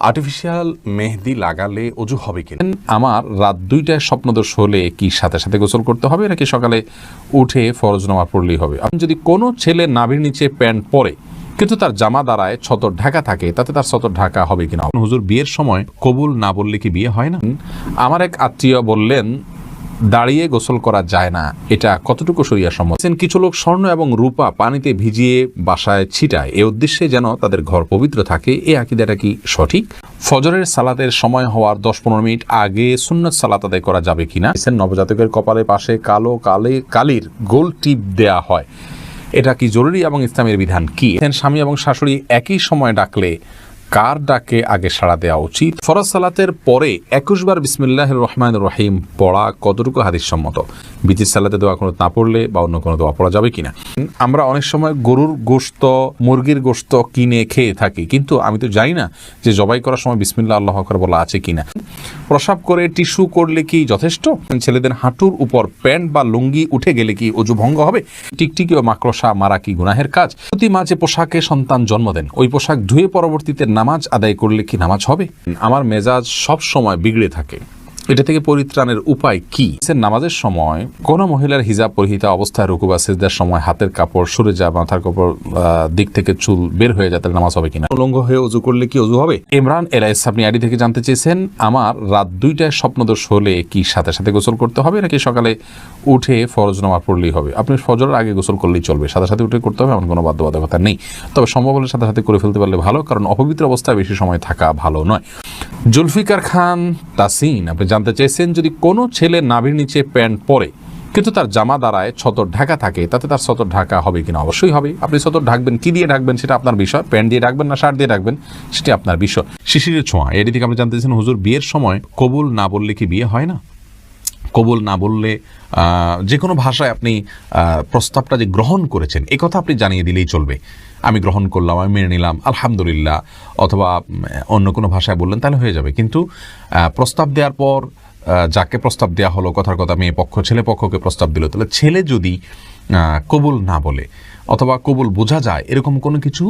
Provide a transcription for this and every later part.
Artificial মেহেদি লাগালে অজু হবে কিনা? আমার রাত 2টায় স্বপ্নদোষ হলে কি সাথে সাথে গোসল করতে হবে নাকি সকালে উঠে ফরজ নামাজ পড়লেই হবে? আপনি যদি কোনো ছেলে নাভির নিচে প্যান্ট পরে কিন্তু তার জামা দ্বারায় ছতর ঢাকা থাকে, তাতে তার ছতর ঢাকা হবে কিনা? হুজুর, বিয়ের সময় কবুল না বললে কি বিয়ে হয় না? আমার এক আত্মীয় বললেন দাঁড়িয়ে গোসল করা যায় না, এটা কতটুকু শরিয়া সম্মত? কিছু লোক স্বর্ণ এবং রূপা পানিতে ভিজিয়ে বাসায় ছিটায় এ উদ্দেশ্যে যেন তাদের ঘর পবিত্র থাকে। এই আকীদাটা কি সঠিক? ফজরের সালাতের সময় হওয়ার 10-15 মিনিট আগে সুন্নত সালাত আদায় করা যাবে কিনা? নবজাতকের কপালের পাশে কালো কালির গোল টিপ দেয়া হয়, এটা কি জরুরি এবং ইসলামের বিধান কি? স্বামী এবং শাশুড়ি একই সময় ডাকলে কার ডাকে আগে সাড়া দেওয়া উচিত? ফরজ সালাতের পরে 21 বার বিসমিল্লাহির রহমানির রহিম পড়া কতটুকু হাদিস সম্মত? বিচির সালাতে দোয়া কোনো না পড়লে বা অন্য কোনো দোয়া পড়া যাবে কিনা? আমরা অনেক সময় গরুর গোশত, মুরগির গোশত কিনে খেয়ে থাকি, কিন্তু আমি তো জানি না যে জবাই করার সময় বিসমিল্লাহ আল্লাহু আকবার বলা আছে কিনা। প্রসাব করে টিস্যু করলে কি যথেষ্ট? ছেলেদের হাঁটুর উপর প্যান্ট বা লুঙ্গি উঠে গেলে কি অজু ভঙ্গ হবে? টিকটিকি ও মাকড়সা মারা কি গুনাহের কাজ? প্রতি মা যে পোশাকে সন্তান জন্ম দেন, ওই পোশাক ধুয়ে পরবর্তীতে নামাজ আদায় করলে কি নামাজ হবে? আমার মেজাজ সব সময় বিগড়ে থাকে, এটা থেকে পরিত্রাণের উপায় কি? নামাজের সময় কোন মহিলার হিজাব পরিহিতা অবস্থায় রুকু বা সিজদার সময় হাতের কাপড় সরে যায়, মাথার কাপড় দিক থেকে চুল বের হয়ে যায়, তাহলে নামাজ হবে কিনা? উলঙ্গ হয়ে অজু করলে কি অজু হবে? ইমরান এলাইস আপনি আইডি থেকে জানতে চেয়েছেন, আমার রাত 2টায় স্বপ্নদোষ হলে কি সাথে সাথে গোসল করতে হবে নাকি সকালে উঠে ফরজ নামাজ পড়লেই হবে? আপনি ফজরের আগে গোসল করলেই চলবে, সাথে সাথে উঠে করতে হবে এমন কোনো বাধ্যবাধকতা নেই। তবে সম্ভব হলে সাথে সাথে করে ফেলতে পারলে ভালো, কারণ অপবিত্র অবস্থায় বেশি সময় থাকা ভালো নয়। জুলফিকার খান তাসিন আপনি জানতে চেয়েছেন, যদি কোনো ছেলে নাভির নিচে প্যান্ট পরে কিন্তু তার জামা দ্বারায় ছতর ঢাকা থাকে, তাতে তার ছতর ঢাকা হবে কিনা? অবশ্যই হবে। আপনি ছতর ঢাকবেন, কি দিয়ে ঢাকবেন সেটা আপনার বিষয়। প্যান্ট দিয়ে ঢাকবেন না শার্ট দিয়ে ঢাকবেন সেটি আপনার বিষয়। শিশিরের ছোঁয়া এটি থেকে আপনি জানতে চেয়েছেন, হুজুর, বিয়ের সময় কবুল না বললে কি বিয়ে হয় না? কবুল না বললে যে কোনো ভাষায় আপনি প্রস্তাবটা যে গ্রহণ করেছেন এ কথা আপনি জানিয়ে দিলেই চলবে। আমি গ্রহণ করলাম, আমি মেনে নিলাম, আলহামদুলিল্লাহ, অথবা অন্য কোনো ভাষায় বললেন তাহলে হয়ে যাবে। কিন্তু প্রস্তাব দেওয়ার পর যাকে প্রস্তাব দেওয়া হলো, কথার কথা মেয়ে পক্ষ ছেলে পক্ষকে প্রস্তাব দিল, তাহলে ছেলে যদি কবুল না বলে অথবা কবুল বোঝা যায় এরকম কোনো কিছু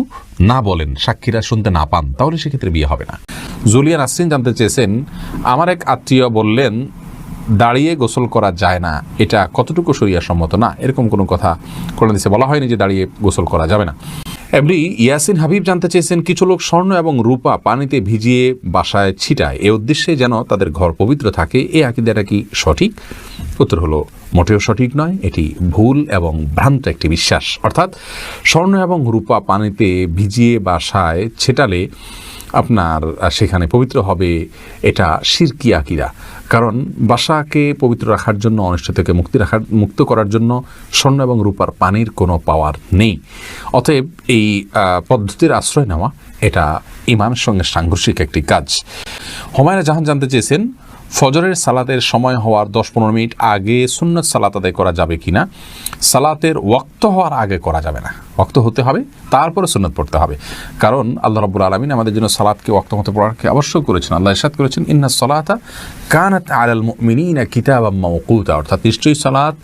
না বলেন, সাক্ষীরা শুনতে না পান, তাহলে সেক্ষেত্রে বিয়ে হবে না। জুলিয়া নাসরিন জানতে চেয়েছেন, আমার এক আত্মীয় বললেন দাঁড়িয়ে গোসল করা যায় না, এটা কতটুকু শরিয়া সম্মত? না, এরকম কোনো কথা কোরআন হাদিসে বলা হয়নি যে দাঁড়িয়ে গোসল করা যাবে না। এমনি ইয়াসিন হাবিব জানতে চেয়েছেন, কিছু লোক স্বর্ণ এবং রূপা পানিতে ভিজিয়ে বাসায় ছিটায় এ উদ্দেশ্যে যেন তাদের ঘর পবিত্র থাকে। এই আকীদাটা কি সঠিক? উত্তর হলো মোটেও সঠিক নয়, এটি ভুল এবং ভ্রান্ত একটি বিশ্বাস। অর্থাৎ স্বর্ণ এবং রূপা পানিতে ভিজিয়ে বাসায় ছেটালে আপনার সেখানে পবিত্র হবে, এটা শিরকি আকীদা। কারণ বাসাকে পবিত্র রাখার জন্য, অনিষ্ট থেকে মুক্ত করার জন্য স্বর্ণ এবং রূপার পানির কোনো পাওয়ার নেই। অতএব এই পদ্ধতির আশ্রয় নেওয়া এটা ঈমানের সঙ্গে সাংঘর্ষিক একটি কাজ। হুমায়রা জাহান জানতে চেয়েছেন, ফজরের সালাতের সময় হওয়ার 10-15 মিনিট আগে সুন্নত সালাত আদায় করা যাবে কিনা? সালাতের ওয়াক্ত হওয়ার আগে করা যাবে না, ওয়াক্ত হতে হবে তারপরে সুন্নত পড়তে হবে। কারণ আল্লাহ রাব্বুল আলামিন আমাদের জন্য সালাতকে ওয়াক্ত মতো পড়াকে আবশ্যক করেছেন। আল্লাহ ইরশাদ করেছেন, ইন্নাস সালাতা কানাত আলাল মুমিনিনা কিতাবাম মাওকুতা, অর্থাৎ নিশ্চয়ই সালাত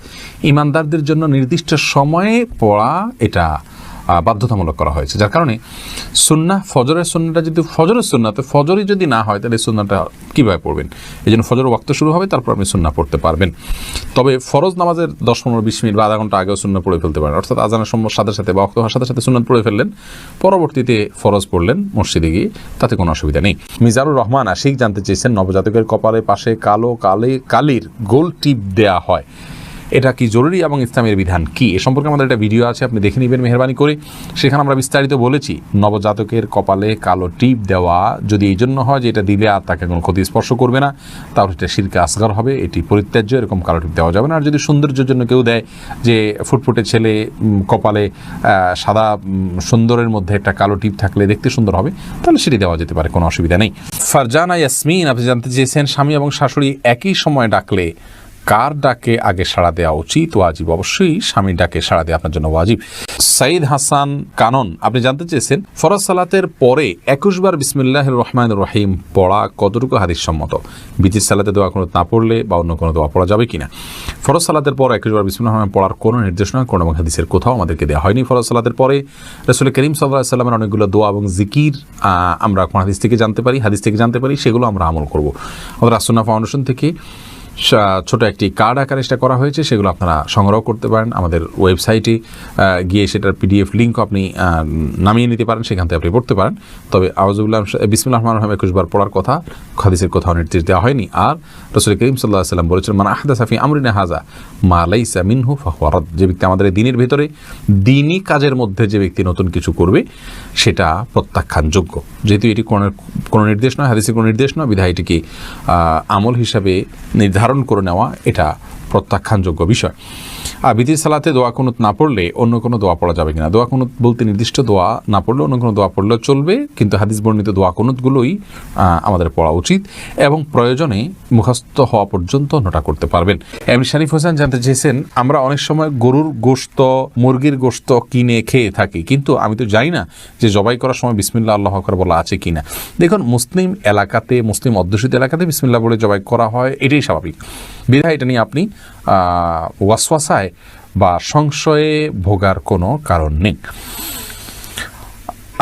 ঈমানদারদের জন্য নির্দিষ্ট সময়ে পড়া এটা বাধ্যতামূলক করা হয়েছে। যার কারণে সুন্নাহ, ফজরের সুন্নাহটা যদি ফজরের সুন্নাতে ফজরই যদি না হয় তাহলে সুন্নাহটা কীভাবে পড়বেন? এই জন্য ফজরের ওয়াক্ত শুরু হবে, তারপর আপনি সুন্নাহ পড়তে পারবেন। তবে ফরজ নামাজের 10-15-20 মিনিট বা আধা ঘন্টা আগেও সুন্নাহ পড়ে ফেলতে পারেন। অর্থাৎ আজানের সাথে সাথে বা ওয়াক্ত হওয়ার সাথে সাথে সুন্নাহ পড়ে ফেললেন, পরবর্তীতে ফরজ পড়লেন মসজিদে গিয়ে, তাতে কোনো অসুবিধা নেই। মিজানুর রহমান আশিক জানতে চেয়েছেন, নবজাতকের কপালের পাশে কালির গোল টিপ দেয়া হয়, এটা কি জরুরি এবং ইসলামের বিধান কি? এ সম্পর্কে আমাদের একটা ভিডিও আছে, আপনি দেখে নেবেন মেহরবানি করে। সেখানে আমরা বিস্তারিত বলেছি নবজাতকের কপালে কালো টিপ দেওয়া যদি এই জন্য হয় যে এটা দিলে আর তাকে কোনো ক্ষতি স্পর্শ করবে না, তাহলে এটা শিরকে আসগার হবে, এটি পরিত্যাজ্য, এরকম কালো টিপ দেওয়া যাবে না। আর যদি সৌন্দর্যের জন্য কেউ দেয় যে ফুটফুটে ছেলে কপালে সাদা সুন্দরের মধ্যে একটা কালো টিপ থাকলে দেখতে সুন্দর হবে, তাহলে সেটি দেওয়া যেতে পারে, কোনো অসুবিধা নেই। ফারজানা ইয়াসমিন আপনি জানতে চেয়েছেন, স্বামী এবং শাশুড়ি একই সময় ডাকলে কার ডাকে আগে সাড়া দেওয়া উচিত? ওয়াজিব। অবশ্যই স্বামীর ডাকে সাড়া দেওয়া আপনার জন্য ওয়াজিব। সাইদ হাসান কানন আপনি জানতে চেয়েছেন ফরজ সালাতের পরে 21 বার বিসমিল্লাহির রহমানির রহিম পড়া কতটুকু হাদিস সম্মত? বিতির সালাতে দোয়া কুনুত না পড়লে বা অন্য কোনো দোয়া পড়া যাবে কিনা? ফরজ সালাতের পর 21 বার বিসমিল্লাহির রহমান পড়ার কোনো নির্দেশনা কোন হাদিসের কোথাও আমাদেরকে দেওয়া হয়নি। ফরজ সালাতের পরে রাসূল করিম সাল্লাল্লাহু আলাইহি ওয়াসাল্লামের অনেকগুলো দোয়া এবং জিকির আমরা কোন হাদিস থেকে জানতে পারি, সেগুলো আমরা আমল করব। আমাদের আসুন্নাহ ফাউন্ডেশন থেকে ছোট একটি কার্ড আকারে সেটা করা হয়েছে, সেগুলো আপনারা সংগ্রহ করতে পারেন। আমাদের ওয়েবসাইটে গিয়ে সেটার পিডিএফ লিঙ্ক আপনি নামিয়ে নিতে পারেন, সেখান থেকে আপনি পড়তে পারেন। তবে আউযুবিল্লাহ বিসমিল্লাহির রহমানির রহিম 21 বার পড়ার কথা হাদিসের কোথাও নির্দেশ দেওয়া হয়নি। আর রাসূল করিম সাল্লাল্লাহু আলাইহি ওয়াসাল্লাম বলেছেন, মান আহদাসা ফি আমরিনা হাযা মা লাইসা মিনহু ফাহুয়া রাদ। যে ব্যক্তি আমাদের দ্বীনের ভিতরে দ্বীনি কাজের মধ্যে যে ব্যক্তি নতুন কিছু করবে সেটা প্রত্যাখ্যানযোগ্য। যেহেতু এটি কোনো নির্দেশ নয়, হাদিসের কোনো নির্দেশ নয়, বিধায় এটিকে আমল হিসাবে নির্ধারণ করে নেওয়া এটা প্রত্যাখ্যানযোগ্য বিষয়। আর বিতির সালাতে দোয়া কুনুত না পড়লে অন্য কোনো দোয়া পড়া যাবে কিনা? দোয়া কুনুত বলতে নির্দিষ্ট দোয়া না পড়লে অন্য কোনো দোয়া পড়লেও চলবে, কিন্তু হাদিস বর্ণিত দোয়া কুনুতগুলোই আমাদের পড়া উচিত এবং প্রয়োজনে মুখস্থ হওয়া পর্যন্ত অন্যটা করতে পারবেন। এমনি শরীফ হোসেন জানতে চেয়েছেন, আমরা অনেক সময় গরুর গোশত, মুরগির গোশত কিনে খেয়ে থাকি, কিন্তু আমি তো জানি না যে জবাই করার সময় বিসমিল্লাহ আল্লাহু আকবার বলা আছে কিনা। দেখুন, মুসলিম এলাকাতে, মুসলিম অধ্যুষিত এলাকাতে বিসমিল্লাহ বলে জবাই করা হয়, এটাই স্বাভাবিক। বিধায় এটা নিয়ে আপনি ওয়াসওয়াসায় বা সংশয়ে ভোগার কোনো কারণ নেই।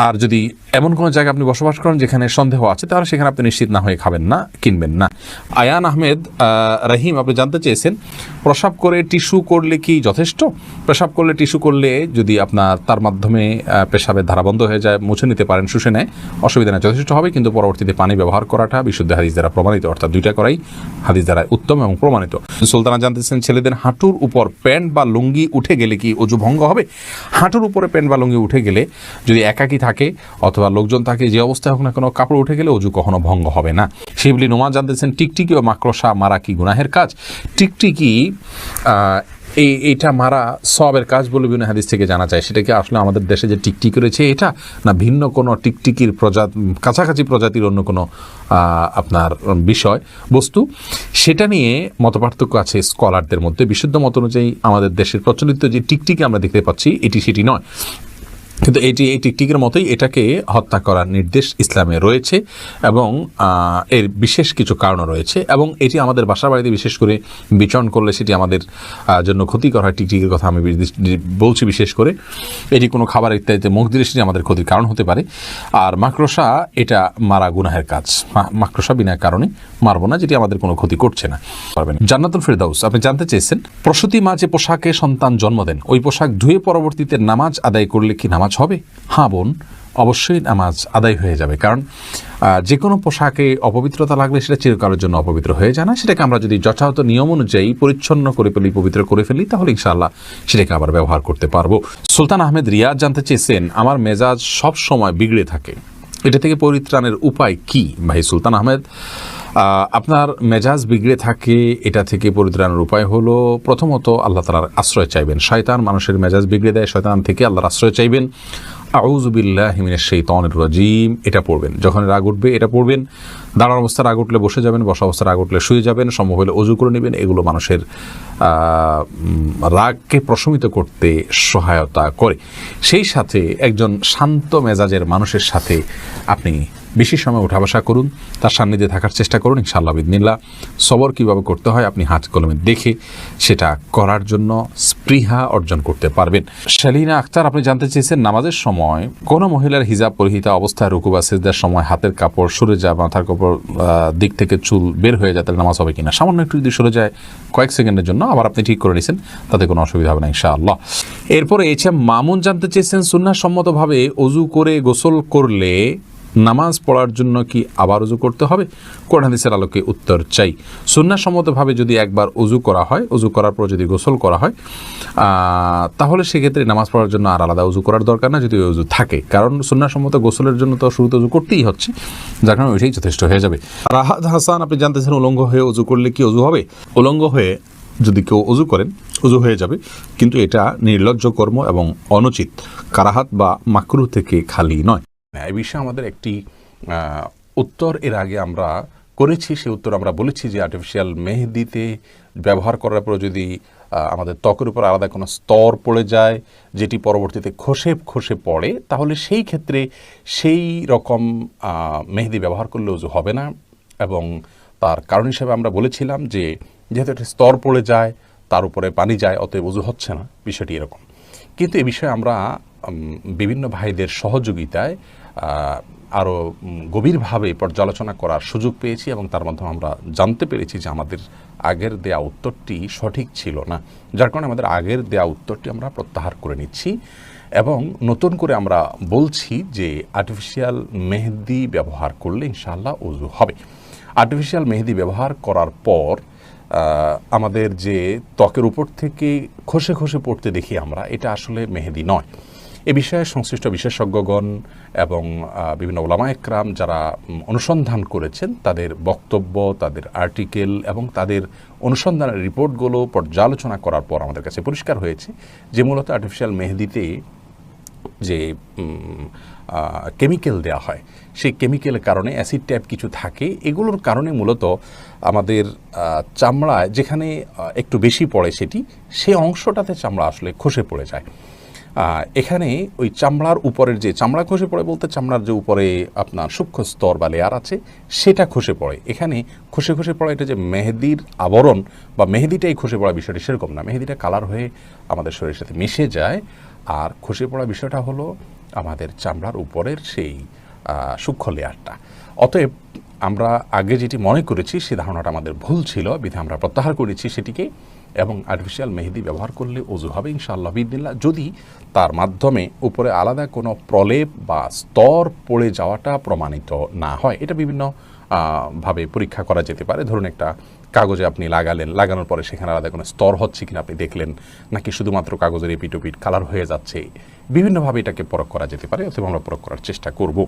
আর যদি এমন কোনো জায়গায় আপনি বসবাস করেন যেখানে সন্দেহ আছে, তাহলে সেখানে আপনি নিশ্চিত না হয়ে খাবেন না, কিনবেন না। আয়ান আহমেদ রহিম আপনি জানতে চেয়েছেন, প্রসাব করে টিস্যু করলে কি যথেষ্ট? পেশাব করলে টিস্যু করলে যদি আপনার তার মাধ্যমে পেশাবের ধারা বন্ধ হয়ে যায়, মুছে নিতে পারেন, শুষে নেয়, অসুবিধা নেই, যথেষ্ট হবে। কিন্তু পরবর্তীতে পানি ব্যবহার করাটা বিশুদ্ধ হাদিস দ্বারা প্রমাণিত, অর্থাৎ দুইটা করাই হাদিস দ্বারা উত্তম এবং প্রমাণিত। সুলতানা জানতেছেন, ছেলেদের হাঁটুর উপর প্যান্ট বা লুঙ্গি উঠে গেলে কি ওযু ভঙ্গ হবে? হাঁটুর উপরে প্যান্ট বা লুঙ্গি উঠে গেলে, যদি একাকী থাকে অথবা লোকজন থাকে, যে অবস্থায় হোক না কোনো, কাপড় উঠে গেলে ওযু কখনো ভঙ্গ হবে না। শিবলি নোমা জানতেছেন, টিকটিকি ও মাকড়সা মারা কি গুনাহের কাজ? টিকটিকি এইটা মারা সওয়াবের কাজ বলে বিভিন্ন হাদিস থেকে জানা যায়। সেটা কি আসলে আমাদের দেশে যে টিকটিকি রয়েছে এটা, না ভিন্ন কোনো টিকটিকির কাছাকাছি প্রজাতির অন্য কোনো আপনার বিষয় বস্তু, সেটা নিয়ে মতপার্থক্য আছে স্কলারদের মধ্যে। বিশুদ্ধ মত অনুযায়ী আমাদের দেশের প্রচলিত যে টিকটিকি আমরা দেখতে পাচ্ছি, এটি সেটি নয়, কিন্তু এই টিকটিকের মতোই এটাকে হত্যা করার নির্দেশ ইসলামে রয়েছে এবং এর বিশেষ কিছু কারণ রয়েছে। এবং এটি আমাদের বাসা বাড়িতে বিশেষ করে বিচরণ করলে সেটি আমাদের জন্য ক্ষতিকর হয়। টিকটিকের কথা আমি বলছি বিশেষ করে, এটি কোনো খাবার ইত্যাদিতে মুখ দিলে সেটি আমাদের ক্ষতির কারণ হতে পারে। আর মাকড়সা, এটা মারা গুনাহের কাজ। মাকড়সা বিনা কারণে মারবো না, যেটি আমাদের কোনো ক্ষতি করছে না, পারবেন। জান্নাতুল ফেরদাউস আপনি জানতে চেয়েছেন, প্রসূতি মা যে পোশাকে সন্তান জন্ম দেন, ওই পোশাক ধুয়ে পরবর্তীতে নামাজ আদায় করলে কি নামাজ হবে? হ্যাঁ বোন, অবশ্যই নামাজ আদায় হয়ে যাবে। কারণ যে কোনো পোশাকে অপবিত্রতা লাগলে সেটা চিরকালের জন্য অপবিত্র হয়ে যায় না। সেটাকে আমরা যদি যথাযথ নিয়ম অনুযায়ী পরিচ্ছন্ন করে ফেলি, পবিত্র করে ফেলি, তাহলে ইনশাআল্লাহ সেটাকে আবার ব্যবহার করতে পারবো। সুলতান আহমেদ রিয়াজ জানতে চেয়েছেন, আমার মেজাজ সব সময় বিগড়ে থাকে, এটা থেকে পরিত্রাণের উপায় কি? ভাই সুলতান আহমেদ, আপনার মেজাজ বিগড়ে থাকে, এটা থেকে পরিত্রাণের উপায় হলো, প্রথমত আল্লাহ তাআলার আশ্রয় চাইবেন। শয়তান মানুষের মেজাজ বিগড়ে দেয়, শয়তান থেকে আল্লাহর আশ্রয় চাইবেন। আউযু বিল্লাহি মিনাশ শাইতানির রাজিম এটা পড়বেন। যখন রাগ উঠবে এটা পড়বেন। দাঁড়ানো অবস্থায় রাগ উঠলে বসে যাবেন, বসা অবস্থায় রাগ উঠলে শুয়ে যাবেন, সম্ভব হলে ওযু করে নেবেন। এগুলো মানুষের রাগকে প্রশমিত করতে সহায়তা করে। সেই সাথে একজন শান্ত মেজাজের মানুষের সাথে আপনি বেশি সময় উঠা বসা করুন, তার সান্নিধ্যে থাকার চেষ্টা করুন। ইনশাআল্লাহ বিদিনিল্লাহ সবর কীভাবে করতে হয় আপনি হাত কলমে দেখে সেটা করার জন্য স্পৃহা অর্জন করতে পারবেন। শালিনা আক্তার আপনি জানতে চেয়েছেন, নামাজের সময় কোনো মহিলার হিজাব পরিহিতা অবস্থায় রুকু বা সিজদার সময় হাতের কাপড় সরে যায়, মাথার কাপড় দিক থেকে চুল বের হয়ে যায়, তাহলে নামাজ হবে কিনা? সামান্য একটু যদি সরে যায় কয়েক সেকেন্ডের জন্য, আবার আপনি ঠিক করে নিয়েছেন, তাতে কোনো অসুবিধা হবে না ইনশাআল্লাহ। এরপরে মামুন জানতে চেয়েছেন, সুন্নাহ সম্মতভাবে ওযু করে গোসল করলে নামাজ পড়ার জন্য কি আবার ওযু করতে হবে? কোরআন হাদিসের আলোকে উত্তর চাই। সুন্নাহ সম্মতভাবে যদি একবার ওযু করা হয়, ওযু করার পর যদি গোসল করা হয়, তাহলে সেক্ষেত্রে নামাজ পড়ার জন্য আর আলাদা ওযু করার দরকার না, যদি ওযু থাকে। কারণ সুন্নাহ সম্মত গোসলের জন্য তো শুরুতে ওযু করতেই হচ্ছে, যার কারণে ওইটাই যথেষ্ট হয়ে যাবে। রাহাত হাসান আপনি জানতেছেন, উলঙ্গ হয়ে ওযু করলে কি ওযু হবে? উলঙ্গ হয়ে যদি কেউ ওযু করেন, ওযু হয়ে যাবে, কিন্তু এটা নির্লজ্জ কর্ম এবং অনুচিত, কারাহাত বা মাকরুহ থেকে খালি নয়। এই বিষয়ে আমাদের একটি উত্তর এর আগে আমরা করেছি। সেই উত্তর আমরা বলেছি যে আর্টিফিশিয়াল মেহেদিতে ব্যবহার করার পর যদি আমাদের ত্বকের উপর আলাদা কোনো স্তর পড়ে যায় যেটি পরবর্তীতে খসে খসে পড়ে, তাহলে সেই ক্ষেত্রে সেই রকম মেহেদি ব্যবহার করলে অজু হবে না। এবং তার কারণ হিসেবে আমরা বলেছিলাম যে যেহেতু একটা স্তর পড়ে যায়, তার উপরে পানি যায়, অতএব অজু হচ্ছে না, বিষয়টি এরকম। কিন্তু এ বিষয়ে আমরা বিভিন্ন ভাইদের সহযোগিতায় আরও গভীরভাবে পর্যালোচনা করার সুযোগ পেয়েছি এবং তার মাধ্যমে আমরা জানতে পেরেছি যে আমাদের আগের দেয়া উত্তরটি সঠিক ছিল না, যার কারণে আমাদের আগের দেয়া উত্তরটি আমরা প্রত্যাহার করে নিচ্ছি এবং নতুন করে আমরা বলছি যে আর্টিফিশিয়াল মেহেদি ব্যবহার করলে ইনশাআল্লাহ ওযু হবে। আর্টিফিশিয়াল মেহেদি ব্যবহার করার পর আমাদের যে ত্বকের উপর থেকে খসে খসে পড়তে দেখি আমরা, এটা আসলে মেহেদি নয়। এ বিষয়ে সংশ্লিষ্ট বিশেষজ্ঞগণ এবং বিভিন্ন ওলামা একরাম যারা অনুসন্ধান করেছেন, তাদের বক্তব্য, তাদের আর্টিকেল এবং তাদের অনুসন্ধানের রিপোর্টগুলো পর্যালোচনা করার পর আমাদের কাছে পরিষ্কার হয়েছে যে মূলত আর্টিফিশিয়াল মেহেদিতে যে কেমিক্যাল দেওয়া হয়, সেই কেমিক্যালের কারণে অ্যাসিড টাইপ কিছু থাকে, এগুলোর কারণে মূলত আমাদের চামড়ায় যেখানে একটু বেশি পড়ে সেটি, সেই অংশটাতে চামড়া আসলে খসে পড়ে যায়। এখানে ওই চামড়ার উপরের যে চামড়া খসে পড়ে বলতে চামড়ার যে উপরে আপনার সূক্ষ্ম স্তর বা লেয়ার আছে সেটা খসে পড়ে। এখানে খসে খসে পড়া এটা যে মেহেদির আবরণ বা মেহেদিটাই খসে পড়া বিষয়টি সেরকম না। মেহেদিটা কালার হয়ে আমাদের শরীরের সাথে মিশে যায়, আর খসে পড়া বিষয়টা হলো আমাদের চামড়ার উপরের সেই সূক্ষ্ম লেয়ারটা। অতএব আমরা আগে যেটি মনে করেছি সে ধারণাটা আমাদের ভুল ছিল, বিধে আমরা প্রত্যাহার করেছি সেটিকে এবং আর্টিফিশিয়াল মেহেদি ব্যবহার করলে ওযু হবে ইনশাআল্লাহ বিইذনিল্লাহ, যদি তার মাধ্যমে উপরে আলাদা কোনো প্রলেপ বা স্তর পড়ে যাওয়াটা প্রমাণিত না হয়। এটা বিভিন্ন ভাবে পরীক্ষা করা যেতে পারে। ধরুন একটা কাগজে আপনি লাগালেন, লাগানোর পরে সেখানে আলাদা কোনো স্তর হচ্ছে কিনা আপনি দেখলেন, নাকি শুধুমাত্র কাগজের এপিটোপিট কালার হয়ে যাচ্ছে, বিভিন্নভাবে এটাকে পরখ করা যেতে পারে। অথবা আমরা পরখ করার চেষ্টা করব।